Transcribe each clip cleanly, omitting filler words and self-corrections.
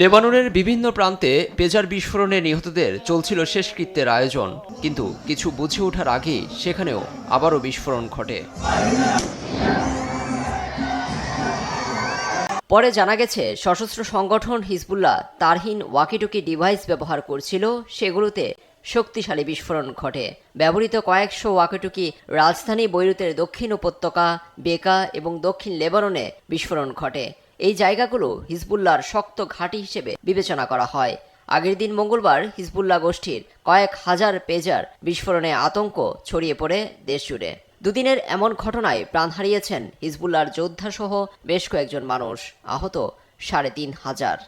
লেবাননের বিভিন্ন প্রান্তে পেজার বিস্ফোরণে নিহতদের চলছিল শেষকৃত্যের আয়োজন, কিন্তু কিছু বুঝে ওঠার আগেই সেখানেও আবারও বিস্ফোরণ ঘটে। পরে জানা গেছে সশস্ত্র সংগঠন হিজবুল্লাহ তারহীন ওয়াকিটকি ডিভাইস ব্যবহার করছিল, সেগুলোতে শক্তিশালী বিস্ফোরণ ঘটে। ব্যবহৃত কয়েকশো ওয়াকিটকি রাজধানী বৈরুতের দক্ষিণ উপত্যকা, বেকা এবং দক্ষিণ লেবাননে বিস্ফোরণ ঘটে। এই জায়গাগুলো হিজবুল্লাহর শক্ত ঘাঁটি হিসেবে বিবেচনা করা হয়। আগের দিন মঙ্গলবার হিজবুল্লাহ গোষ্ঠীর কয়েক হাজার পেজার বিস্ফোরণে আতঙ্ক ছড়িয়ে পড়ে দেশজুড়ে। দুদিনের এমন ঘটনায় প্রাণ হারিয়েছেন হিজবুল্লাহর যোদ্ধাসহ বেশ কয়েকজন মানুষ, আহত ৩,৫০০।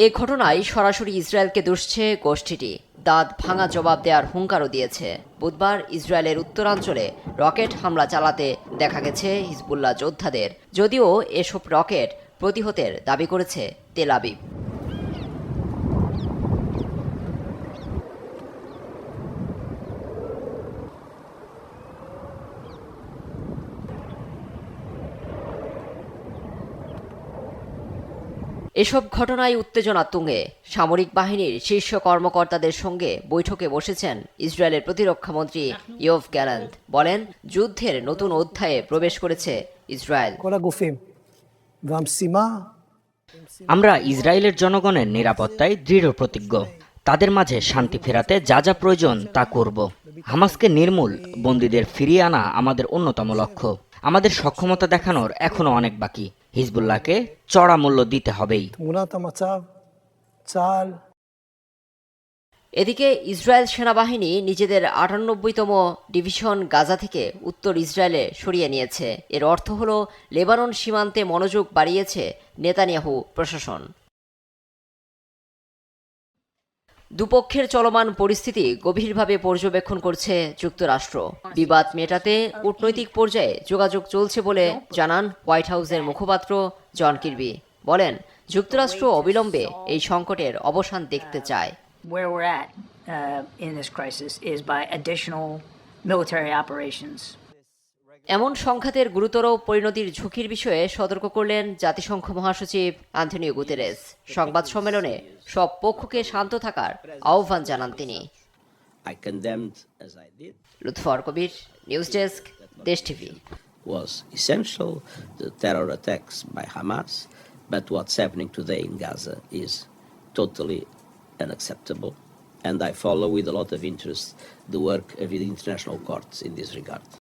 এ ঘটনায় সরাসরি ইসরায়েলকে দুষছে গোষ্ঠীটি। দাঁত ভাঙা জবাব দেওয়ার হুঙ্কারও দিয়েছে। বুধবার ইসরায়েলের উত্তরাঞ্চলে রকেট হামলা চালাতে দেখা গেছে হিজবুল্লাহ যোদ্ধাদের, যদিও এসব রকেট প্রতিহতের দাবি করেছে তেল আবিব। এসব ঘটনায় উত্তেজনা তুঙ্গে। সামরিক বাহিনীর শীর্ষ কর্মকর্তাদের সঙ্গে বৈঠকে বসেছেন ইসরায়েলের প্রতিরক্ষামন্ত্রী ইয়োভ গ্যালান্ট। বলেন, যুদ্ধের নতুন অধ্যায়ে প্রবেশ করেছে ইসরায়েল। আমরা ইসরায়েলের জনগণের নিরাপত্তায় দৃঢ় প্রতিজ্ঞ। তাদের মাঝে শান্তি ফেরাতে যা যা প্রয়োজন তা করব। হামাসকে নির্মূল, বন্দীদের ফিরিয়ে আনা আমাদের অন্যতম লক্ষ্য। আমাদের সক্ষমতা দেখানোর এখনো অনেক বাকি। হিজবুল্লাহকে চড়া মূল্য দিতে হবেই। এদিকে ইসরায়েল সেনাবাহিনী নিজেদের ৯৮তম ডিভিশন গাজা থেকে উত্তর ইসরায়েলে সরিয়ে নিয়েছে। এর অর্থ হলো লেবানন সীমান্তে মনোযোগ বাড়িয়েছে নেতানিয়াহু প্রশাসন। দুপক্ষের চলমান পরিস্থিতি গভীরভাবে পর্যবেক্ষণ করছে যুক্তরাষ্ট্র। বিবাদ মেটাতে কূটনৈতিক পর্যায়ে যোগাযোগ চলছে বলে জানান হোয়াইট হাউসের মুখপাত্র জন কির্বি। বলেন, যুক্তরাষ্ট্র অবিলম্বে এই সংকটের অবসান দেখতে চায়। Where we're at in this crisis is by additional military operations. এমন সংঘাতের গুরুতর পরিণতির ঝুঁকির বিষয়ে সতর্ক করলেন জাতিসংঘ মহাসচিব আন্তোনিও গুতেরেস। সংবাদ সম্মেলনে সব পক্ষকে শান্ত থাকার আহ্বান জানান তিনি। লুৎফর কবির, নিউজ ডেস্ক, দেশ TV. Was essential, the terror attacks by Hamas, but what's happening today in Gaza is totally unacceptable, and I follow with a lot of interest the work of the international courts in this regard.